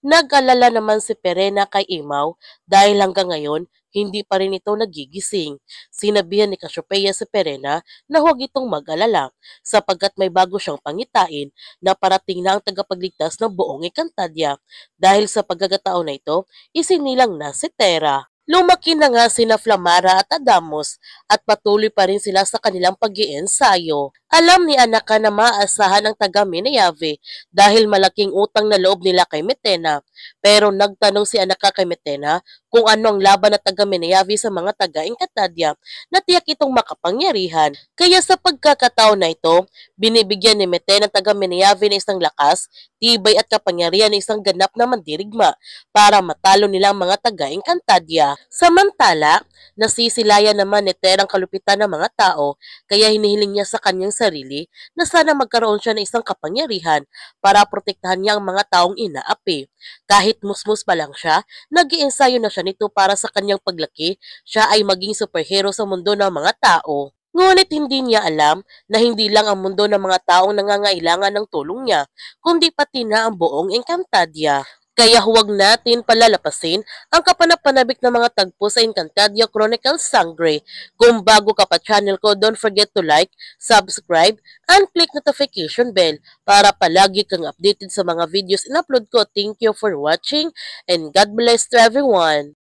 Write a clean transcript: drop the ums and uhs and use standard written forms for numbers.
Nag-alala naman si Perena kay Imaw dahil hanggang ngayon hindi pa rin ito nagigising. Sinabihan ni Cassiopeia si Perena na huwag itong mag-alala sapagkat may bago siyang pangitain na parating na ang tagapagligtas ng buong Encantadia. Dahil sa pagkakataon na ito, isinilang na si Terra. Lumaki na nga sina Flamara at Adamos at patuloy pa rin sila sa kanilang pag-iensayo. Alam ni Anaka na maaasahan ang taga Minayave dahil malaking utang na loob nila kay Metena. Pero nagtanong si Anaka kay Metena kung ano ang laban ng taga Minayave sa mga taga Encantadia na tiyak itong makapangyarihan. Kaya sa pagkakataon na ito, binibigyan ni Metena ang taga Minayave ng isang lakas, tibay at kapangyarihan ng isang ganap na mandirigma para matalo nila ang mga taga Encantadia. Samantala, nasisilayan naman ni Ter ang kalupitan ng mga tao kaya hinihiling niya sa kanyang sarili na sana magkaroon siya ng isang kapangyarihan para protektahan niya ang mga taong inaapi. Kahit musmus pa lang siya, nag-iensayo na siya nito para sa kanyang paglaki, siya ay maging superhero sa mundo ng mga tao. Ngunit hindi niya alam na hindi lang ang mundo ng mga taong nangangailangan ng tulong niya, kundi pati na ang buong Encantadia. Kaya huwag natin palalapasin ang kapanapanabik na mga tagpo sa Encantadia Chronicles Sangre. Kung bago ka pa channel ko, don't forget to like, subscribe, and click notification bell para palagi kang updated sa mga videos in-upload ko. Thank you for watching and God bless to everyone!